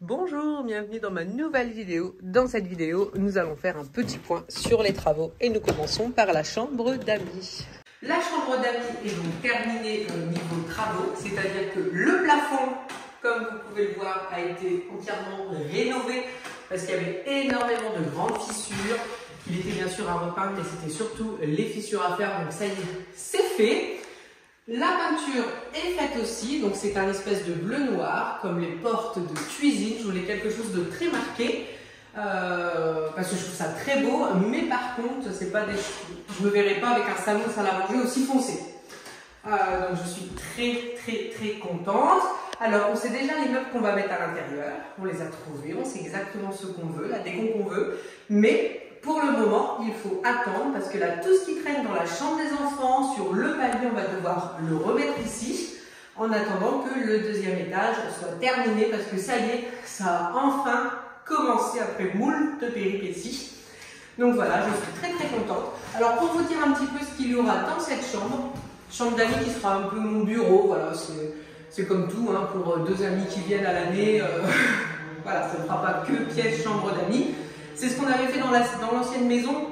Bonjour, bienvenue dans ma nouvelle vidéo. Dans cette vidéo, nous allons faire un petit point sur les travaux et nous commençons par la chambre d'amis. La chambre d'amis est donc terminée au niveau travaux, c'est-à-dire que le plafond, comme vous pouvez le voir, a été entièrement rénové parce qu'il y avait énormément de grandes fissures. Il était bien sûr à repeindre, mais c'était surtout les fissures à faire, donc ça y est, c'est fait. La peinture est faite aussi, donc c'est un espèce de bleu-noir, comme les portes de cuisine. Je voulais quelque chose de très marqué, parce que je trouve ça très beau, mais par contre, c'est pas des... je ne me verrai pas avec un salon salle à manger aussi foncé. Donc je suis très contente. Alors on sait déjà les meubles qu'on va mettre à l'intérieur, on les a trouvés, on sait exactement ce qu'on veut, la déco qu'on veut, mais pour le moment, il faut attendre parce que là, tout ce qui traîne dans la chambre des enfants, sur le palier, on va devoir le remettre ici en attendant que le deuxième étage soit terminé parce que ça y est, ça a enfin commencé après moult de péripéties. Donc voilà, je suis très contente. Alors pour vous dire un petit peu ce qu'il y aura dans cette chambre d'amis qui sera un peu mon bureau, voilà, c'est comme tout, hein, pour deux amis qui viennent à l'année, voilà, ça ne fera pas que pièce chambre d'amis. C'est ce qu'on avait fait dans l'ancienne maison.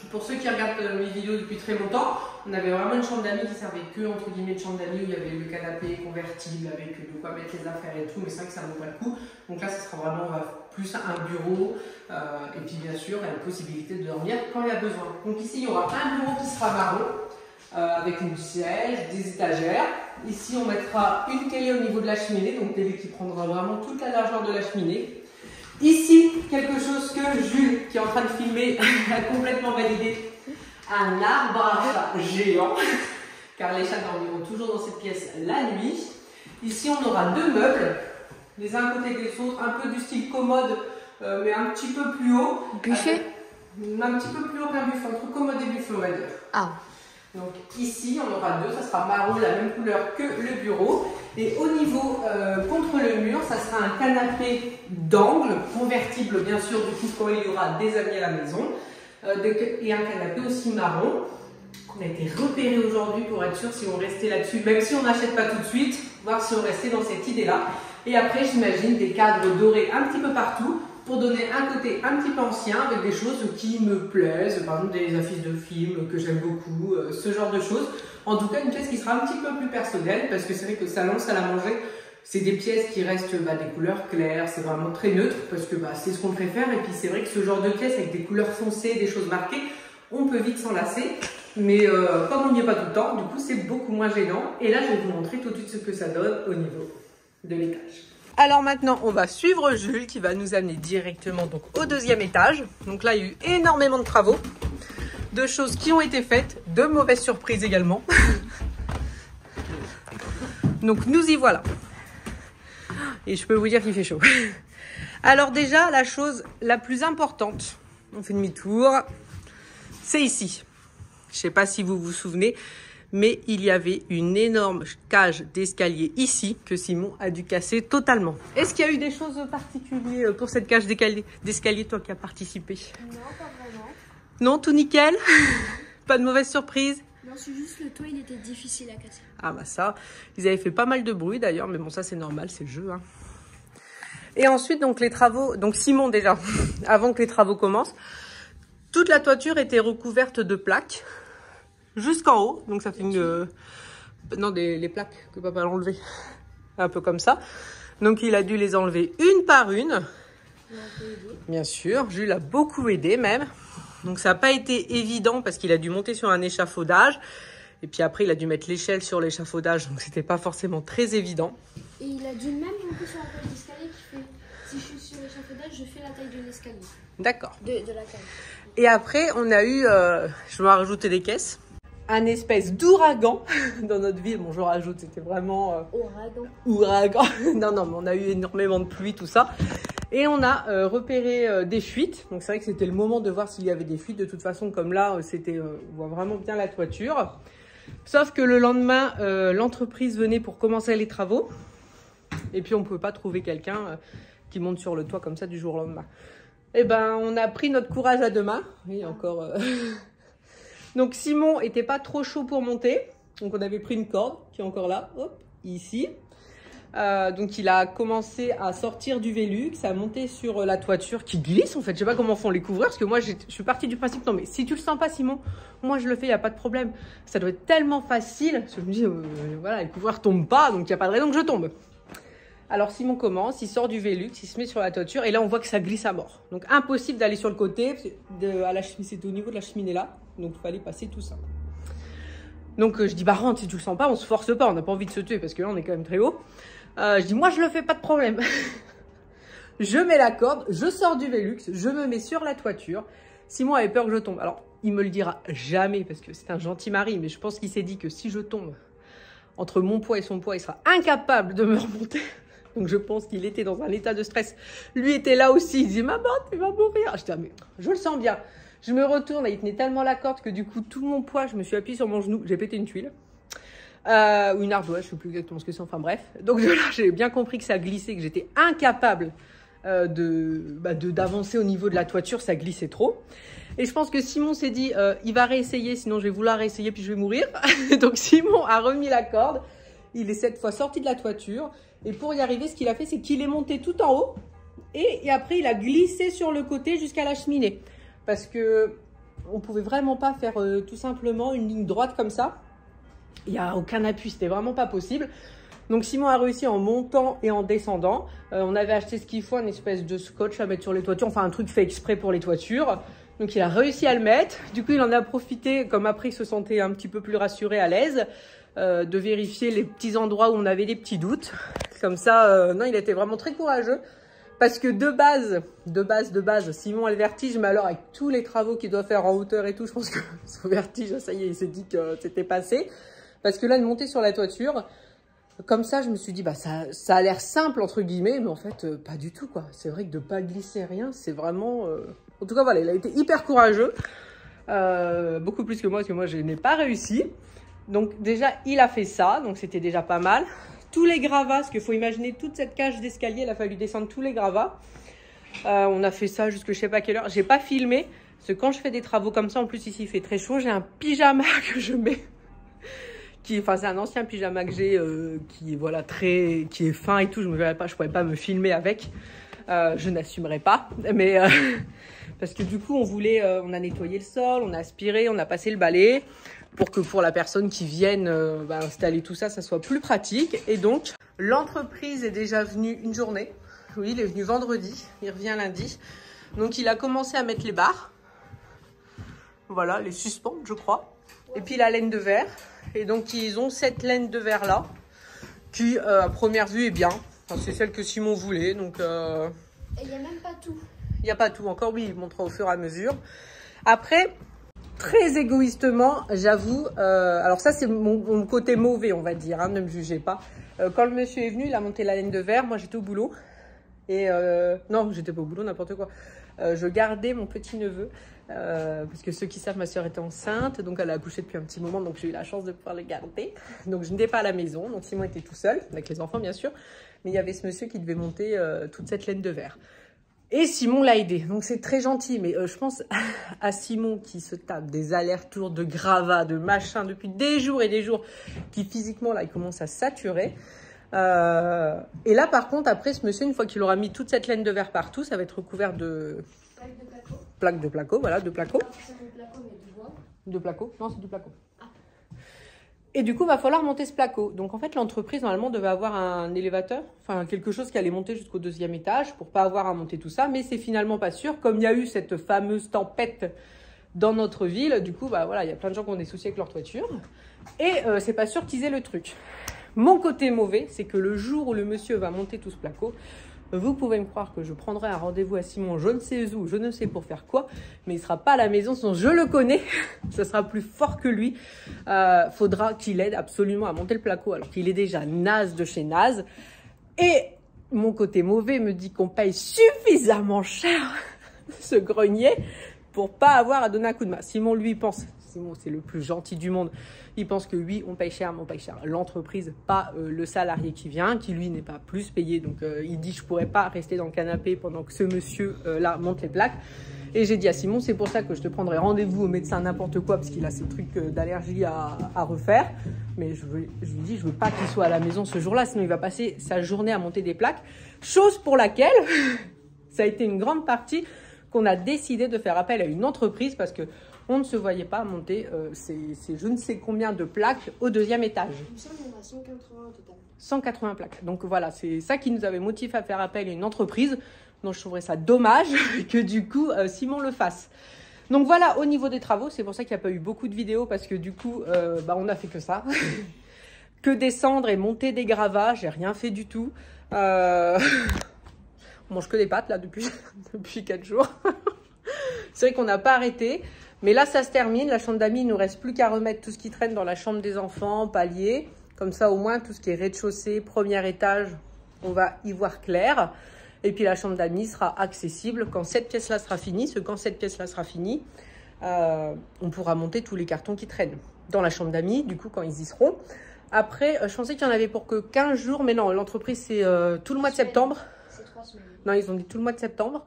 Pour ceux qui regardent mes vidéos depuis très longtemps, on avait vraiment une chambre d'amis qui servait que entre guillemets de chambre d'amis où il y avait le canapé convertible avec de quoi mettre les affaires et tout, mais c'est vrai que ça ne vaut pas le coup. Donc là, ce sera vraiment plus un bureau et puis bien sûr, la possibilité de dormir quand il y a besoin. Donc ici, il y aura un bureau qui sera marron avec une siège, des étagères. Ici, on mettra une télé au niveau de la cheminée, donc télé qui prendra vraiment toute la largeur de la cheminée. Ici, quelque chose que Jules, qui est en train de filmer, a complètement validé. Un arbre à chat géant, car les chats dormiront toujours dans cette pièce la nuit. Ici, on aura deux meubles, les uns à côté des autres, un peu du style commode, mais un petit peu plus haut. Buffet? Un petit peu plus haut qu'un buffet, entre commode et buffet, on va dire. Ah. Donc ici, on aura deux, ça sera marron, la même couleur que le bureau. Et au niveau contre le mur, ça sera un canapé d'angle, convertible bien sûr, du coup quand il y aura des amis à la maison. Et un canapé aussi marron, qu'on a été repéré aujourd'hui pour être sûr si on restait là-dessus, même si on n'achète pas tout de suite, voir si on restait dans cette idée-là. Et après, j'imagine des cadres dorés un petit peu partout, pour donner un côté un petit peu ancien avec des choses qui me plaisent, par exemple des affiches de films que j'aime beaucoup, ce genre de choses. En tout cas, une pièce qui sera un petit peu plus personnelle parce que c'est vrai que salon, salle à manger, c'est des pièces qui restent des couleurs claires, c'est vraiment très neutre parce que c'est ce qu'on préfère. Et puis c'est vrai que ce genre de pièce avec des couleurs foncées, des choses marquées, on peut vite s'en lasser. Mais comme on n'y est pas tout le temps, du coup c'est beaucoup moins gênant. Et là, je vais vous montrer tout de suite ce que ça donne au niveau de l'étage. Alors maintenant, on va suivre Jules qui va nous amener directement donc, au deuxième étage. Donc là, il y a eu énormément de travaux, de choses qui ont été faites, de mauvaises surprises également. Donc nous y voilà. Et je peux vous dire qu'il fait chaud. Alors déjà, la chose la plus importante, on fait demi-tour, c'est ici. Je ne sais pas si vous vous souvenez, mais il y avait une énorme cage d'escalier ici que Simon a dû casser totalement. Est-ce qu'il y a eu des choses particulières pour cette cage d'escalier, toi qui as participé? Non, pas vraiment. Non, tout nickel? Pas de mauvaise surprise? Non, c'est juste le toit, il était difficile à casser. Ah bah ça, ils avaient fait pas mal de bruit d'ailleurs, mais bon ça c'est normal, c'est le jeu. Hein. Et ensuite donc les travaux, donc Simon déjà, avant que les travaux commencent, toute la toiture était recouverte de plaques. Jusqu'en haut, donc ça fait une... non, les plaques que papa a enlevées, un peu comme ça. Donc il a dû les enlever une par une. Bien sûr, Jules a beaucoup aidé même. Donc ça n'a pas été évident parce qu'il a dû monter sur un échafaudage. Et puis après, il a dû mettre l'échelle sur l'échafaudage, donc c'était pas forcément très évident. Et il a dû même monter sur la taille d'escalier qui fait... Si je suis sur l'échafaudage, je fais la taille de l'escalier. D'accord. De la cage. Et après, on a eu... je vais rajouter des caisses. Un espèce d'ouragan dans notre ville. Bon, je rajoute, c'était vraiment... Ouragan. Non, mais on a eu énormément de pluie, tout ça. Et on a repéré des fuites. Donc, c'est vrai que c'était le moment de voir s'il y avait des fuites. De toute façon, comme là, on voit vraiment bien la toiture. Sauf que le lendemain, l'entreprise venait pour commencer les travaux. Et puis, on ne pouvait pas trouver quelqu'un qui monte sur le toit comme ça du jour au lendemain. Eh ben, on a pris notre courage à deux mains. Oui, encore... Donc Simon était pas trop chaud pour monter, donc on avait pris une corde qui est encore là, hop, ici. Donc il a commencé à sortir du Velux, à monter sur la toiture qui glisse en fait. Je sais pas comment font les couvreurs parce que moi je suis partie du principe non mais si tu le sens pas Simon, moi je le fais, il n'y a pas de problème. Ça doit être tellement facile. Parce que je me dis voilà, les couvreurs tombent pas donc il n'y a pas de raison que je tombe. Alors Simon commence, il sort du Velux, il se met sur la toiture et là on voit que ça glisse à mort. Donc impossible d'aller sur le côté, c'était au niveau de la cheminée là, donc il fallait passer tout ça. Donc je dis bah rentre si tu le sens pas, on se force pas, on n'a pas envie de se tuer parce que là on est quand même très haut. Je dis moi je le fais pas de problème. Je mets la corde, je sors du Velux, je me mets sur la toiture. Simon avait peur que je tombe. Alors il me le dira jamais parce que c'est un gentil mari, mais je pense qu'il s'est dit que si je tombe entre mon poids et son poids, il sera incapable de me remonter. Donc je pense qu'il était dans un état de stress. Lui était là aussi, il dit maman tu vas mourir. Je dis ah, mais je le sens bien. Je me retourne et il tenait tellement la corde que du coup tout mon poids, je me suis appuyée sur mon genou, j'ai pété une tuile. Ou une ardoise, je ne sais plus exactement ce que c'est, enfin bref. Donc là, j'ai bien compris que ça glissait, que j'étais incapable d'avancer au niveau de la toiture, ça glissait trop. Et je pense que Simon s'est dit, il va réessayer, sinon je vais vouloir réessayer puis je vais mourir. Donc Simon a remis la corde, il est cette fois sorti de la toiture. Et pour y arriver, ce qu'il a fait, c'est qu'il est monté tout en haut. Et après, il a glissé sur le côté jusqu'à la cheminée. Parce que on pouvait vraiment pas faire tout simplement une ligne droite comme ça. Il n'y a aucun appui, c'était vraiment pas possible. Donc Simon a réussi en montant et en descendant. On avait acheté ce qu'il faut, une espèce de scotch à mettre sur les toitures, enfin un truc fait exprès pour les toitures. Donc il a réussi à le mettre. Du coup il en a profité, comme après il se sentait un petit peu plus rassuré, à l'aise, de vérifier les petits endroits où on avait des petits doutes. Comme ça, non, il était vraiment très courageux. Parce que de base, Simon a le vertige, mais alors avec tous les travaux qu'il doit faire en hauteur et tout, je pense que son vertige, ça y est, il s'est dit que c'était passé. Parce que là, de monter sur la toiture, comme ça, je me suis dit, bah ça a l'air simple, entre guillemets, mais en fait, pas du tout, quoi. C'est vrai que de pas glisser rien, c'est vraiment... En tout cas, voilà, il a été hyper courageux. Beaucoup plus que moi, parce que moi, je n'ai pas réussi. Donc déjà, il a fait ça, donc c'était déjà pas mal. Tous les gravats, parce qu'il faut imaginer toute cette cage d'escalier, il a fallu descendre tous les gravats. On a fait ça jusque je sais pas quelle heure. J'ai pas filmé, parce que quand je fais des travaux comme ça, en plus ici il fait très chaud, j'ai un pyjama que je mets. Enfin, c'est un ancien pyjama que j'ai, qui est fin et tout. Je pourrais pas me filmer avec. Je n'assumerai pas. Mais parce que du coup, on a nettoyé le sol, on a aspiré, on a passé le balai. Pour que pour la personne qui vienne installer tout ça, ça soit plus pratique. Et donc, l'entreprise est déjà venue une journée. Oui, il est venu vendredi, il revient lundi. Donc, il a commencé à mettre les barres. Voilà, les suspendre, je crois. Et puis, la laine de verre. Et donc, ils ont cette laine de verre-là, qui, à première vue, est bien. Enfin, c'est celle que Simon voulait. Donc, Et il n'y a même pas tout. Il n'y a pas tout encore, oui, il montrera au fur et à mesure. Après... Très égoïstement, j'avoue, alors ça c'est mon côté mauvais, on va dire, hein, ne me jugez pas. Quand le monsieur est venu, il a monté la laine de verre, moi j'étais au boulot. Et non, j'étais pas au boulot, n'importe quoi. Je gardais mon petit neveu, parce que ceux qui savent, ma soeur était enceinte, donc elle a accouché depuis un petit moment, donc j'ai eu la chance de pouvoir le garder. Donc je n'étais pas à la maison, donc Simon était tout seul, avec les enfants bien sûr. Mais il y avait ce monsieur qui devait monter toute cette laine de verre. Et Simon l'a aidé, donc c'est très gentil, mais je pense à Simon qui se tape des allers-retours de gravats, de machin depuis des jours et des jours, qui physiquement là il commence à saturer. Et là par contre après ce monsieur, une fois qu'il aura mis toute cette laine de verre partout, ça va être recouvert de plaques de placo, voilà, de placo. De placo, non c'est du placo. Et du coup, il va falloir monter ce placo. Donc, en fait, l'entreprise, normalement, devait avoir un élévateur, enfin, quelque chose qui allait monter jusqu'au 2e étage pour pas avoir à monter tout ça. Mais c'est finalement pas sûr. Comme il y a eu cette fameuse tempête dans notre ville, du coup, bah voilà, il y a plein de gens qui ont des soucis avec leur toiture. Et c'est pas sûr qu'ils aient le truc. Mon côté mauvais, c'est que le jour où le monsieur va monter tout ce placo, vous pouvez me croire que je prendrai un rendez-vous à Simon, je ne sais où, je ne sais pour faire quoi, mais il ne sera pas à la maison, sinon je le connais, ça sera plus fort que lui. Faudra qu'il aide absolument à monter le placo, alors qu'il est déjà naze de chez naze. Et mon côté mauvais me dit qu'on paye suffisamment cher ce grenier pour pas avoir à donner un coup de main. Simon, lui, pense... Simon, c'est le plus gentil du monde. Il pense que oui, on paye cher, mais on paye cher l'entreprise, pas le salarié qui vient, qui lui n'est pas plus payé. Donc il dit, je pourrais pas rester dans le canapé pendant que ce monsieur là monte les plaques. Et j'ai dit à Simon, c'est pour ça que je te prendrai rendez-vous au médecin n'importe quoi, parce qu'il a ces trucs d'allergie à refaire. Mais je lui dis, je veux pas qu'il soit à la maison ce jour-là, sinon il va passer sa journée à monter des plaques. Chose pour laquelle, ça a été une grande partie qu'on a décidé de faire appel à une entreprise, parce que on ne se voyait pas monter c'est je ne sais combien de plaques au 2e étage. Il me semble qu'on a 180 au total. 180 plaques. Donc voilà, c'est ça qui nous avait motivé à faire appel à une entreprise. Donc je trouverais ça dommage que du coup Simon le fasse. Donc voilà, au niveau des travaux, c'est pour ça qu'il n'y a pas eu beaucoup de vidéos, parce que du coup, on a fait que ça. Que descendre et monter des gravats, j'ai rien fait du tout. On mange que des pâtes là depuis 4 jours. C'est vrai qu'on n'a pas arrêté. Mais là, ça se termine. La chambre d'amis, il ne nous reste plus qu'à remettre tout ce qui traîne dans la chambre des enfants, palier. Comme ça, au moins, tout ce qui est rez-de-chaussée, premier étage, on va y voir clair. Et puis, la chambre d'amis sera accessible quand cette pièce-là sera finie. Parce que quand cette pièce-là sera finie, on pourra monter tous les cartons qui traînent dans la chambre d'amis, du coup, quand ils y seront. Après, je pensais qu'il y en avait pour que 15 jours. Mais non, l'entreprise, c'est tout le mois de septembre. C'est 3 semaines. Non, ils ont dit tout le mois de septembre.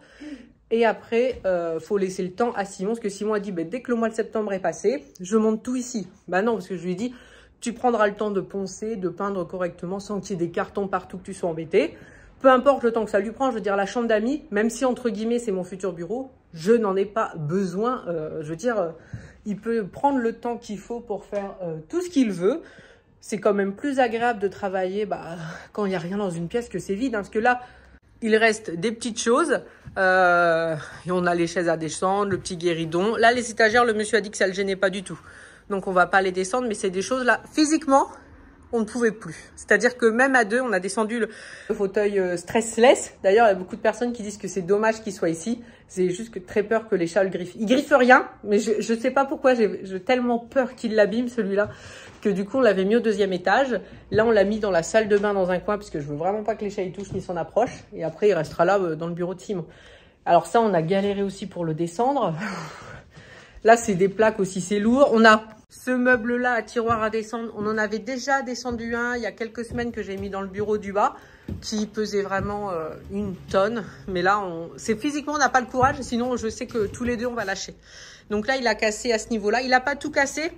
Et après, faut laisser le temps à Simon, parce que Simon a dit, dès que le mois de septembre est passé, je monte tout ici. Non, parce que je lui ai dit, tu prendras le temps de poncer, de peindre correctement, sans qu'il y ait des cartons partout, que tu sois embêté. Peu importe le temps que ça lui prend, je veux dire, la chambre d'amis, même si, entre guillemets, c'est mon futur bureau, je n'en ai pas besoin. Je veux dire, il peut prendre le temps qu'il faut pour faire tout ce qu'il veut. C'est quand même plus agréable de travailler quand il n'y a rien dans une pièce que c'est vide. Parce que là, il reste des petites choses. Et on a les chaises à descendre, le petit guéridon. Là, les étagères, le monsieur a dit que ça ne le gênait pas du tout. Donc, on ne va pas les descendre. Mais c'est des choses là, physiquement, on ne pouvait plus. C'est-à-dire que même à deux, on a descendu le fauteuil stressless. D'ailleurs, il y a beaucoup de personnes qui disent que c'est dommage qu'il soit ici. C'est juste que très peur que les chats le griffent. Il griffe rien, mais je ne sais pas pourquoi. J'ai tellement peur qu'il l'abîme, celui-là, que du coup, on l'avait mis au 2e étage. Là, on l'a mis dans la salle de bain dans un coin, parce que je veux vraiment pas que les chats y touchent ni s'en approchent. Et après, il restera là dans le bureau de Simon. Alors ça, on a galéré aussi pour le descendre. Là, c'est des plaques aussi, c'est lourd. On a ce meuble-là à tiroir à descendre. On en avait déjà descendu un il y a quelques semaines que j'ai mis dans le bureau du bas, qui pesait vraiment 1 tonne. Mais là, c'est physiquement, on n'a pas le courage. Sinon, je sais que tous les deux, on va lâcher. Donc là, il a cassé à ce niveau-là. Il n'a pas tout cassé.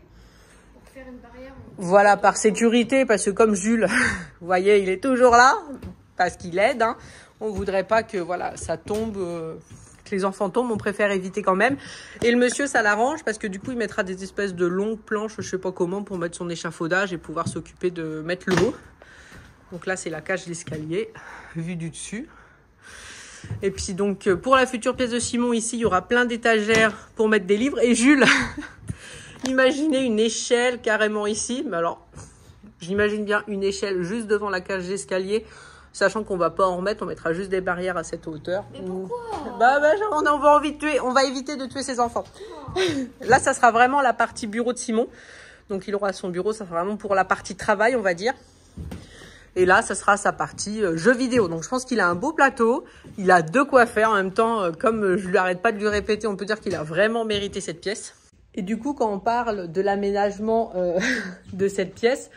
Pour faire une barrière. Voilà, par sécurité, parce que comme Jules, vous voyez, il est toujours là, parce qu'il aide. On ne voudrait pas que voilà, ça tombe, que les enfants tombent. On préfère éviter quand même. Et le monsieur, ça l'arrange, parce que du coup, il mettra des espèces de longues planches, je ne sais pas comment, pour mettre son échafaudage et pouvoir s'occuper de mettre le haut. Donc là, c'est la cage d'escalier, vue du dessus. Et puis donc, pour la future pièce de Simon, ici, il y aura plein d'étagères pour mettre des livres. Et Jules, imaginez une échelle carrément ici. Mais alors, j'imagine bien une échelle juste devant la cage d'escalier. Sachant qu'on va pas en remettre, on mettra juste des barrières à cette hauteur. Mais pourquoi? On va éviter de tuer ses enfants. Là, ça sera vraiment la partie bureau de Simon. Donc, il aura son bureau, ça sera vraiment pour la partie travail, on va dire. Et là, ça sera sa partie jeux vidéo. Donc, je pense qu'il a un beau plateau. Il a de quoi faire. En même temps, comme je lui arrête pas de lui répéter, on peut dire qu'il a vraiment mérité cette pièce. Et du coup, quand on parle de l'aménagement de cette pièce,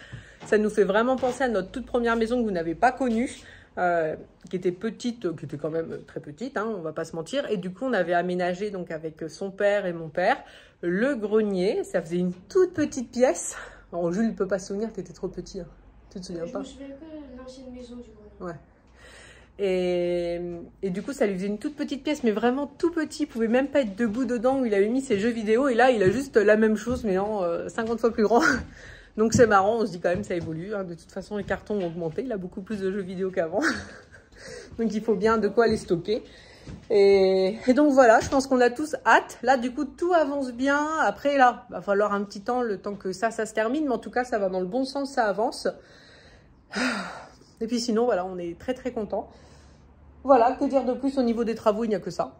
ça nous fait vraiment penser à notre toute première maison que vous n'avez pas connue, qui était petite, qui était quand même très petite, on va pas se mentir. Et du coup, on avait aménagé donc avec son père et mon père le grenier. Ça faisait une toute petite pièce. Alors, Jules ne peut pas se souvenir, tu étais trop petit. Tu te souviens pas? Je me souviens que de l'ancienne maison du grenier. Ouais. Et du coup, ça lui faisait une toute petite pièce, mais vraiment tout petit. Il pouvait même pas être debout dedans où il avait mis ses jeux vidéo. Et là, il a juste la même chose, mais en 50 fois plus grand. Donc c'est marrant, on se dit quand même ça évolue. De toute façon, les cartons ont augmenté. Il a beaucoup plus de jeux vidéo qu'avant. Donc il faut bien de quoi les stocker. Et donc voilà, je pense qu'on a tous hâte. Là, du coup, tout avance bien. Après, là, il va falloir un petit temps, le temps que ça se termine. Mais en tout cas, ça va dans le bon sens, ça avance. Et puis sinon, voilà, on est très très contents. Voilà, que dire de plus au niveau des travaux, il n'y a que ça.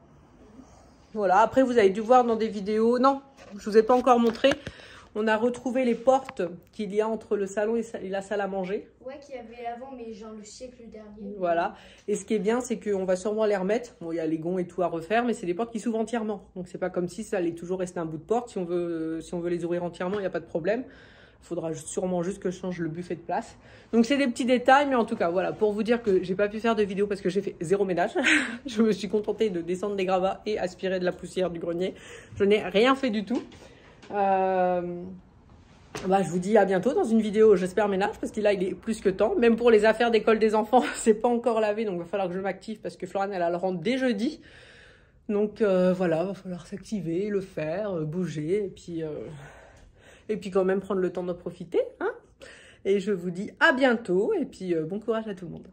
Voilà, après vous avez dû voir dans des vidéos. Non, je ne vous ai pas encore montré. On a retrouvé les portes qu'il y a entre le salon et la salle à manger. Ouais, qu'il y avait avant, mais genre le siècle dernier. Voilà. Et ce qui est bien, c'est qu'on va sûrement les remettre. Bon, il y a les gonds et tout à refaire, mais c'est des portes qui s'ouvrent entièrement. Donc, c'est pas comme si ça allait toujours rester un bout de porte. Si on veut les ouvrir entièrement, il n'y a pas de problème. Il faudra sûrement juste que je change le buffet de place. Donc c'est des petits détails, mais en tout cas voilà, pour vous dire que j'ai pas pu faire de vidéo parce que j'ai fait 0 ménage. Je me suis contentée de descendre des gravats et aspirer de la poussière du grenier. Je n'ai rien fait du tout. Bah, je vous dis à bientôt dans une vidéo, j'espère ménage, parce qu'il est plus que temps. Même pour les affaires d'école des enfants, c'est pas encore lavé, donc il va falloir que je m'active parce que Floriane elle a le rentre dès jeudi. Donc voilà, va falloir s'activer, le faire, bouger, et puis quand même prendre le temps d'en profiter, hein. Et je vous dis à bientôt, et puis bon courage à tout le monde.